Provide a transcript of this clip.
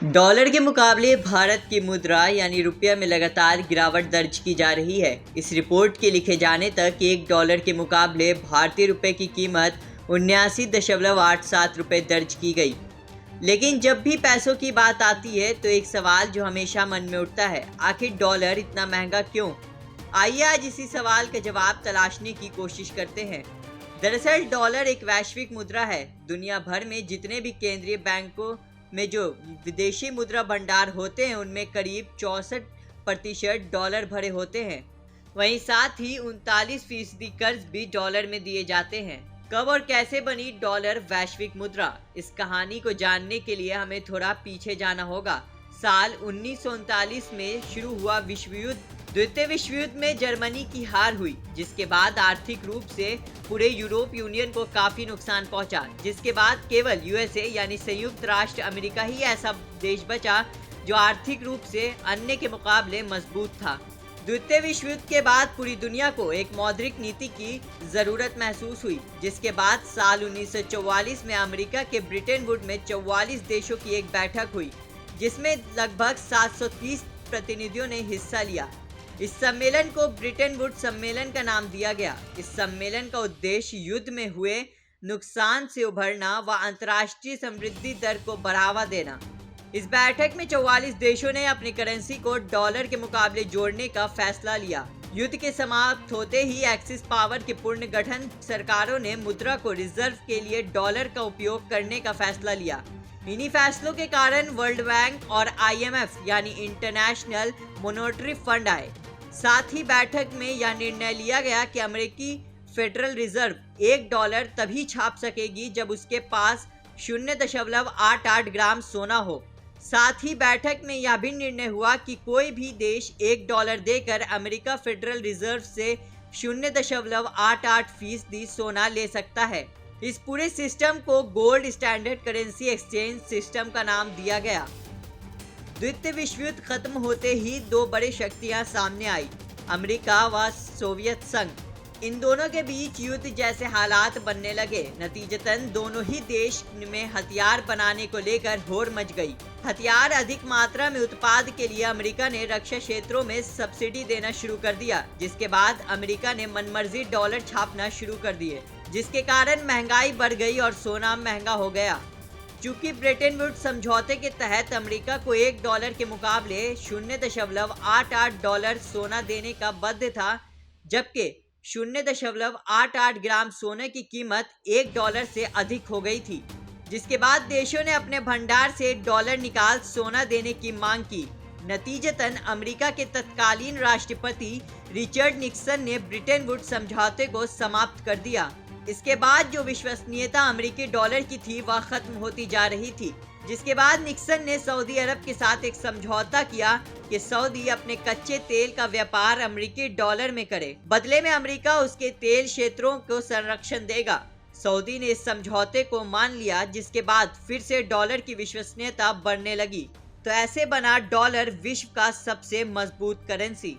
Dollar के मुकाबले भारत की मुद्रा यानी रुपया में लगातार गिरावट दर्ज की जा रही है। इस रिपोर्ट के लिखे जाने तक $1 के मुकाबले भारतीय रुपये की कीमत 79.87 रुपये दर्ज की गई। लेकिन जब भी पैसों की बात आती है तो एक सवाल जो हमेशा मन में उठता है, आखिर डॉलर इतना महंगा क्यों? आइए आज इसी सवाल का जवाब तलाशने की कोशिश करते हैं। दरअसल डॉलर एक वैश्विक मुद्रा है। दुनिया भर में जितने भी केंद्रीय बैंकों में जो विदेशी मुद्रा भंडार होते हैं उनमें करीब 64% डॉलर भरे होते हैं। वहीं साथ ही 39% कर्ज भी डॉलर में दिए जाते हैं। कब और कैसे बनी डॉलर वैश्विक मुद्रा? इस कहानी को जानने के लिए हमें थोड़ा पीछे जाना होगा। साल 1939 में शुरू हुआ विश्व युद्ध। द्वितीय विश्व युद्ध में जर्मनी की हार हुई, जिसके बाद आर्थिक रूप से पूरे यूरोप यूनियन को काफी नुकसान पहुंचा। जिसके बाद केवल यूएसए यानी संयुक्त राष्ट्र अमेरिका ही ऐसा देश बचा जो आर्थिक रूप से अन्य के मुकाबले मजबूत था। द्वितीय विश्व युद्ध के बाद पूरी दुनिया को एक मौद्रिक नीति की जरूरत महसूस हुई, जिसके बाद साल 1944 में अमेरिका के ब्रिटेन वुड में 44 देशों की एक बैठक हुई, जिसमें लगभग 730 प्रतिनिधियों ने हिस्सा लिया। इस सम्मेलन को ब्रिटेन वुड सम्मेलन का नाम दिया गया। इस सम्मेलन का उद्देश्य युद्ध में हुए नुकसान से उभरना व अंतर्राष्ट्रीय समृद्धि दर को बढ़ावा देना। इस बैठक में 44 देशों ने अपनी करेंसी को डॉलर के मुकाबले जोड़ने का फैसला लिया। युद्ध के समाप्त होते ही एक्सिस पावर के पुनर्गठन सरकारों ने मुद्रा को रिजर्व के लिए डॉलर का उपयोग करने का फैसला लिया। इन्हीं फैसलों के कारण वर्ल्ड बैंक और IMF यानी इंटरनेशनल मॉनेटरी फंड आए। साथ ही बैठक में यह निर्णय लिया गया कि अमेरिकी फेडरल रिजर्व $1 तभी छाप सकेगी जब उसके पास 0.88 ग्राम सोना हो। साथ ही बैठक में यह भी निर्णय हुआ कि कोई भी देश $1 देकर अमेरिका फेडरल रिजर्व से 0.88% सोना ले सकता है। इस पूरे सिस्टम को gold standard currency exchange system का नाम दिया गया। द्वितीय विश्व युद्ध खत्म होते ही दो बड़ी शक्तियां सामने आई, अमेरिका व सोवियत संघ। इन दोनों के बीच युद्ध जैसे हालात बनने लगे। नतीजतन दोनों ही देश में हथियार बनाने को लेकर होड़ मच गई। हथियार अधिक मात्रा में उत्पाद के लिए अमेरिका ने रक्षा क्षेत्रों में सब्सिडी देना शुरू कर दिया, जिसके बाद अमेरिका ने मनमर्जी डॉलर छापना शुरू कर दिए, जिसके कारण महंगाई बढ़ गई और सोना महंगा हो गया। चूंकि ब्रिटेन वुड समझौते के तहत अमेरिका को $1 के मुकाबले 0.88 डॉलर सोना देने का बाध्य था, जबकि 0.88 ग्राम सोने की कीमत $1 से अधिक हो गई थी। जिसके बाद देशों ने अपने भंडार से डॉलर निकाल सोना देने की मांग की। नतीजतन अमेरिका के तत्कालीन राष्ट्रपति रिचर्ड निक्सन ने ब्रिटेन वुड समझौते को समाप्त कर दिया। इसके बाद जो विश्वसनीयता अमेरिकी डॉलर की थी वह खत्म होती जा रही थी। जिसके बाद निक्सन ने सऊदी अरब के साथ एक समझौता किया कि सऊदी अपने कच्चे तेल का व्यापार अमेरिकी डॉलर में करे। बदले में अमेरिका उसके तेल क्षेत्रों को संरक्षण देगा। सऊदी ने इस समझौते को मान लिया, जिसके बाद फिर से डॉलर की विश्वसनीयता बढ़ने लगी। तो ऐसे बना डॉलर विश्व का सबसे मजबूत करेंसी।